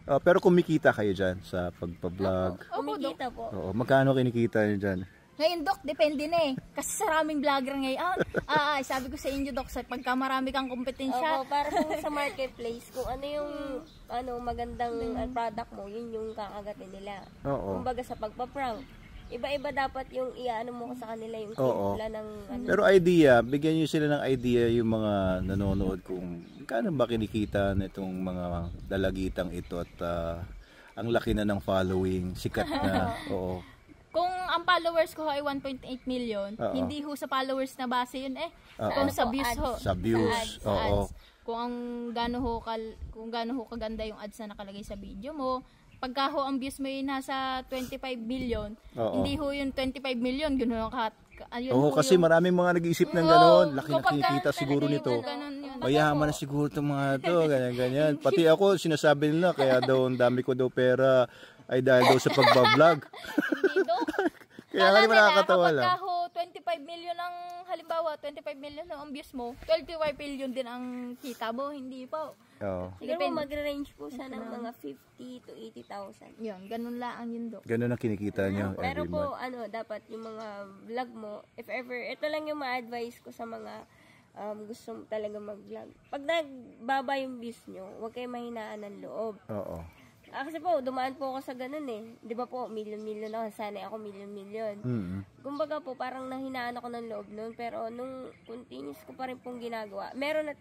Pero kumikita kayo dyan sa pagpa-vlog? Kumikita po. Oo, magkano kinikita nyo dyan? Ngayon, Dok, depende na eh. Kasi sa maraming vlogger ngayon. Sabi ko sa inyo, Dok, pagka marami kang kompetensya. Opo, para sa marketplace, kung ano yung magandang product mo, yun yung kakagatin nila. Oo. Kumbaga sa pagpa-prank, iba-iba dapat yung iaano mo sa kanila yung nila ng Pero idea, bigyan nyo sila ng idea yung mga nanonood kung kano ba kinikita nitong mga dalagitang ito at ang laki na ng following, sikat na. Oo. Kung ang followers ko ay 1.8 million, hindi ho sa followers na base yun eh. Kung sa views ho. Sa views. Sa ads. Kung gaano ho kaganda yung ads na nakalagay sa video mo. Pagka ho ang views mo yun nasa 25 million, hindi ho yung 25 million, gano'n kasi maraming mga nag-iisip ng gano'n. Laki na kinikita siguro nito. Mayaman na siguro itong mga ito, ganyan-ganyan. Pati ako, sinasabi nila, kaya daw ang dami ko daw pera ay dahil daw sa pagbablog. Hindi daw. Kaya nga naman nakakatawa lang. Kapag ho, 25 million ang, halimbawa, 25 million ang views mo, 25 million din ang kita mo, hindi po. Siguro mag-range po siya ng mga 50 to 80,000. Yun, ganun lang yun, Dok. Ganun ang kinikita nyo Pero every po, month. dapat yung mga vlog mo, if ever, ito lang yung ma-advise ko sa mga gusto talaga mag-vlog. Pag nagbaba yung views nyo, huwag kayo mahinaan ng loob. Oo. Kasi po, dumaan po ako sa ganun eh. Di ba po, million-million ako. Sanay ako million-million. Kumbaga po, parang nahinaan ako ng loob nun. Pero nung continuous ko pa rin pong ginagawa,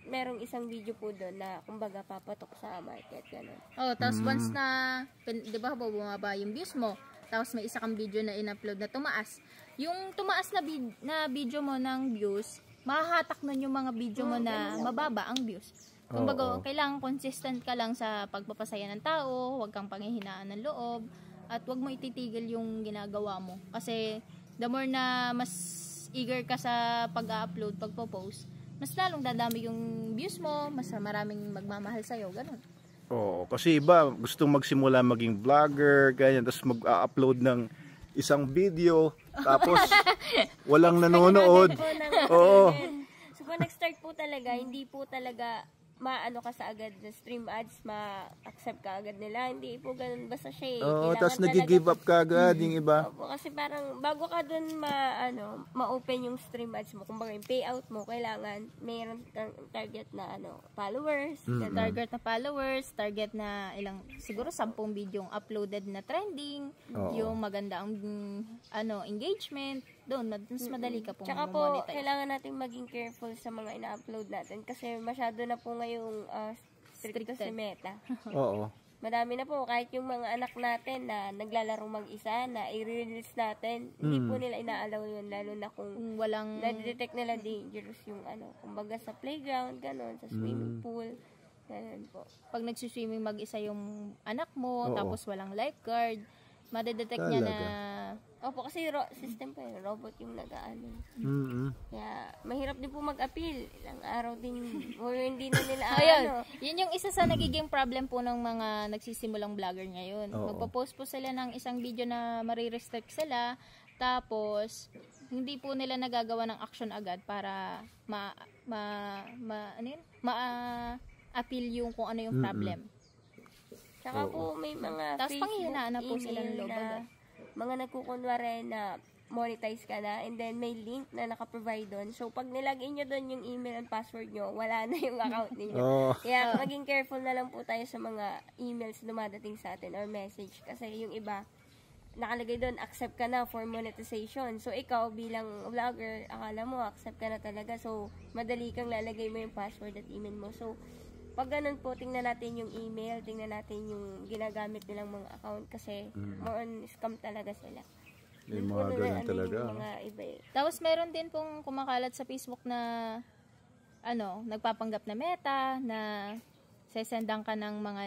merong isang video po doon na, kumbaga, papatok sa market. Ganun. Tapos once na, di ba po, bumaba yung views mo, tapos may isa kang video na in-upload na tumaas. Yung tumaas na video mo ng views, mahahatak nun yung mga video mo na mababa ang views. Kumbaga, kailangan consistent ka lang sa pagpapasaya ng tao, huwag kang panghihinaan ng loob, at huwag mo ititigil yung ginagawa mo. Kasi, the more na mas eager ka sa pag-upload, pagpo-post, mas lalong dadami yung views mo, mas maraming magmamahal sa'yo, ganun. Kasi iba, gustong magsimula maging vlogger, ganyan, tapos mag-upload ng isang video, tapos walang nanonood. So, kung nag-start po talaga, hindi po talaga maano ka sa agad na stream ads, ma-accept ka agad nila. Hindi po ganun basta siya eh. Tapos nag-give up ka agad yung iba. Kasi parang bago ka dun ma-open yung stream ads mo, kumbaga yung payout mo, kailangan mayroon kang target na followers. Target na followers, target na siguro 10 video yung uploaded na trending, yung maganda ang engagement, doon mas madali ka pong tsaka po, kailangan natin maging careful sa mga ina-upload natin kasi masyado na po ngayong strict si Meta. Madami na po, kahit yung mga anak natin na naglalaro mag-isa, na i-release natin, hindi po nila inaalaw yun, lalo na kung walang na-detect nila dangerous yung kumbaga sa playground, gano'n, sa swimming pool, gano'n po. Pag nagsiswimming mag-isa yung anak mo, tapos walang lifeguard, madedetect niya na kasi system pa yun, robot yung nag-aano. Kaya mahirap din po mag-appeal. Ilang araw din, hindi na nila yun yung isa sa nagiging problem po ng mga nagsisimulang vlogger ngayon. Magpo-post po sila ng isang video na marirestrict sila, tapos hindi po nila nagagawa ng action agad para ma-appeal yung kung ano yung problem. Tsaka po may mga tapos panghihinaan na po sila ng loob agad. Mga nagkukunwari na monetize ka na and then may link na naka-provide doon. So, pag nilagin nyo doon yung email and password nyo, wala na yung account ninyo. Kaya maging careful na lang po tayo sa mga emails dumadating sa atin or message. Kasi yung iba, nakalagay doon, accept ka na for monetization. So, ikaw bilang vlogger, akala mo, accept ka na talaga. So, madali kang lalagay mo yung password at email mo. So, pag ganun po, tingnan natin yung email, tingnan natin yung ginagamit nilang mga account kasi more on scam talaga sila. May mga ganun talaga. Mga iba Tapos meron din pong kumakalat sa Facebook na nagpapanggap na Meta, na sesendan ka ng mga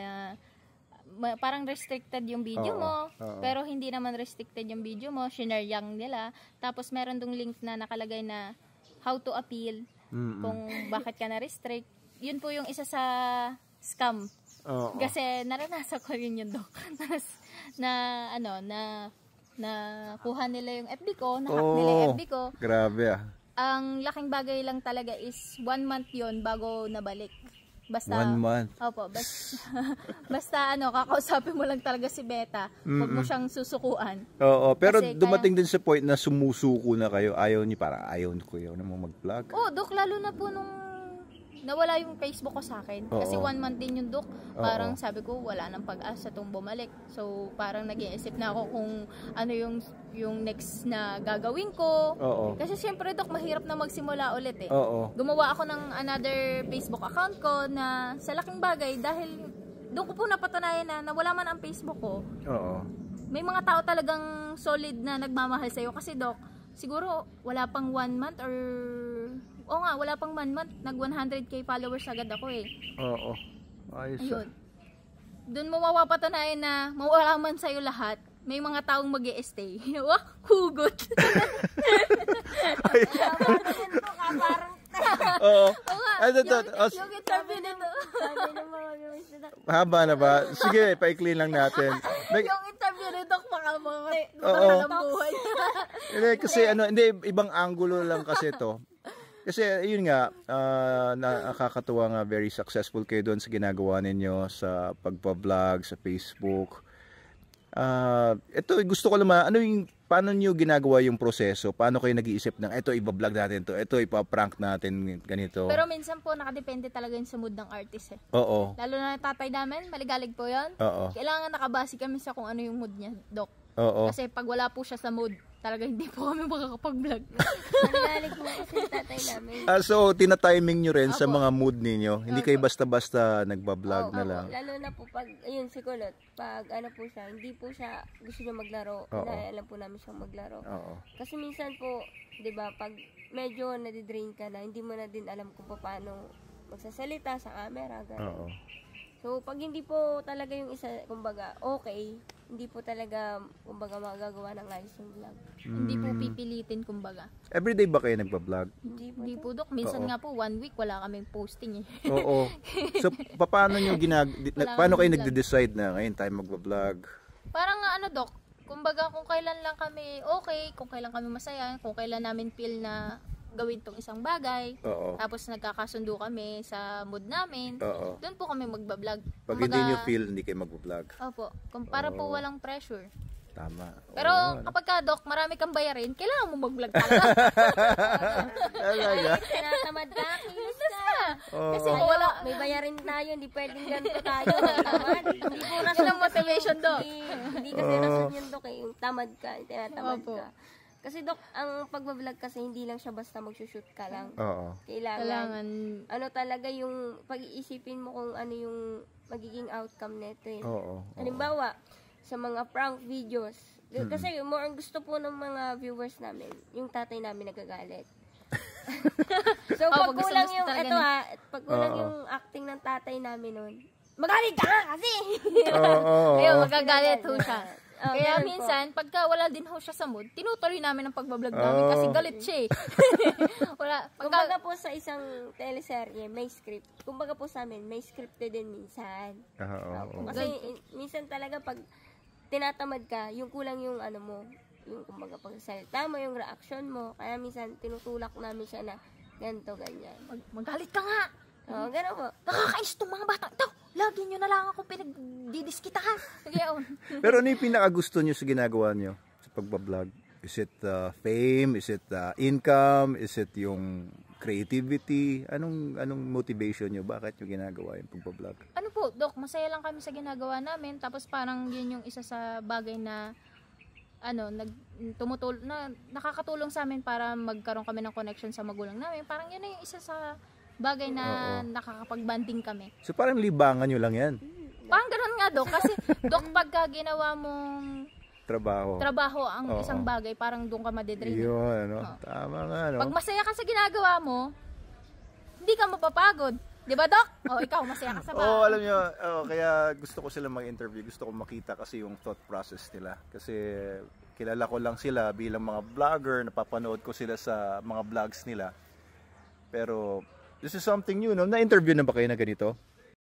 parang restricted yung video mo, pero hindi naman restricted yung video mo, shinare yang nila. Tapos meron dong link na nakalagay na how to appeal, kung bakit ka na-restrict. Yun po yung isa sa scam. Kasi naranasan ko rin yun, Dok. na kuha nila yung FB ko, na-hack nila yung FB ko. Grabe Ang laking bagay lang talaga is 1 month yun bago nabalik. Basta, 1 month. Opo, basta ano, kakausapin mo lang talaga si Beta. Huwag mo siyang susukuan. Oo, pero Kasi dumating din sa point na sumusuko na kayo. Ayaw niyo, parang ayaw ko yun na mo mag-vlog. Oh, Dok, lalo na po nung nawala yung Facebook ko sa akin. Kasi 1 month din yung Dok. Parang sabi ko, wala nang pag-asa itong bumalik. So, parang nag-iisip na ako kung ano yung next na gagawin ko. Oo. Kasi siyempre, Dok, mahirap na magsimula ulit eh. Oo. Gumawa ako ng another Facebook account ko na sa laking bagay dahil doon ko po napatunayan na nawala man ang Facebook ko. Oo. May mga tao talagang solid na nagmamahal sa'yo. Kasi, Dok, siguro wala pang 1 month or... Oo nga, wala pang 1 month. Nag 100k followers agad ako eh. Oo. Ayos. Ayun. Doon mo mapapatunayan na mawala man sa'yo lahat, may mga taong mag-i-stay. Wah, hugot. Oo. Yung interview nito. Haba na ba? Sige, paikli lang natin. Yung interview nito, baka mga buhay. Hindi, kasi hindi, ibang angulo lang kasi to. Kasi yun nga, nakakatuwa nga, very successful kayo doon sa ginagawa ninyo sa pagpa-vlog, sa Facebook. Ito, gusto ko lang paano nyo ginagawa yung proseso? Paano kayo nag-iisip ng, ito, iba-vlog natin to, ito, ipa-prank natin, ganito. Pero minsan po, nakadepende talaga yun sa mood ng artist eh. Oo. Lalo na tatay namin, maligalig po yun. Oo. Kailangan nakabase kami sa kung ano yung mood niya, Dok. Oo. Kasi pag wala po siya sa mood, talaga hindi po kami makakapag-vlog. Maligalig po kasi yung tatay namin. So, tina-timing nyo rin sa mga mood ninyo. Hindi kayo basta-basta nagba-vlog na lang. Lalo na po pag, ayun si Kulot, pag ano po siya, hindi po siya gusto niya maglaro. Alam po namin siyang maglaro. Oo. Kasi minsan po, di ba, pag medyo nadidrain ka na, hindi mo na din alam kung paano magsasalita sa camera. Ganun. Oo. So, pag hindi po talaga yung isa, kumbaga, okay, hindi po talaga, kumbaga, magagawa ng ayos yung vlog. Hindi po pipilitin, kumbaga. Everyday ba kayo nagba-vlog? Hindi po, Dok. Minsan nga po, 1 week, wala kaming posting eh. Oo. So, paano nyo paano kayo nagde-decide na ngayon tayo magba-vlog? Parang ano, Dok, kumbaga kung kailan lang kami okay, kung kailan kami masaya, kung kailan namin feel na gawin tong isang bagay. Oo. Tapos nagkakasundo kami sa mood namin. Oo. Doon po kami magbablog. Pag hindi nyo feel, hindi kayo magba-vlog. Opo. Para po walang pressure. Tama. Pero kapag ka, Dok, marami kang bayarin, kailangan mo mag-vlog talaga. Talaga? Tinatamad ka, kilos ka. Kasi Tayo, wala. may bayarin tayo, hindi pwedeng ganito tayo. Tamad. Hindi po rason Yun ang motivation, Dok. Hindi kasi rason yun, Dok, yung tamad ka, tinatamad Opo. ka. Kasi, Dok, ang pagbablog kasi hindi lang siya basta mag-shoot ka lang. Oo. Kailangan, ano talaga yung pag-iisipin mo kung ano yung magiging outcome nito. Oo. Halimbawa, sa mga prank videos. Kasi more ang gusto po ng mga viewers namin, yung tatay namin nagagalit. So, pag kulang yung, pag kulang yung acting ng tatay namin nun, magalit ka nga kasi! Ayun, magagalit ho siya. Kaya ganun minsan, pagka wala din ho siya sa mood, tinutuloy namin ang pagbablog namin kasi galit siya eh. Wala. Kumbaga po sa isang teleserye, may script. Kumbaga po sa amin, may scripted din minsan. Kasi minsan talaga pag tinatamad ka, yung kulang yung ano mo, yung kumbaga pagsalita mo, yung reaction mo. Kaya minsan tinutulak namin siya na ganito, ganyan. Magalit ka nga! Oo, gano'n po. Nakakais itong mga bata. Ito, lagi nyo na lang ako pinagdidiskitahan. Pero ano yung pinakagusto nyo sa ginagawa nyo sa pagbablog? Is it fame? Is it income? Is it yung creativity? Anong motivation nyo? Bakit nyo ginagawa yung pagbablog? Ano po, Dok, masaya lang kami sa ginagawa namin. Tapos parang yun yung isa sa bagay na nakakatulong sa amin para magkaroon kami ng connection sa magulang namin. Parang yun na yung isa sa bagay na nakakapag-banding kami. So parang libangan nyo lang yan? Parang ganun nga, Dok. Kasi, Dok, pagka ginawa mong trabaho ang isang bagay, parang doon ka madedrain. Yun, tama nga, Pag masaya ka sa ginagawa mo, hindi ka mapapagod. Di ba, Dok? Ikaw, masaya ka sa bahay. Alam nyo, kaya gusto ko sila mag-interview. Gusto ko makita kasi yung thought process nila. Kasi kilala ko lang sila bilang mga vlogger, napapanood ko sila sa mga vlogs nila. Pero this is something new, no? Na-interview na ba kayo na ganito?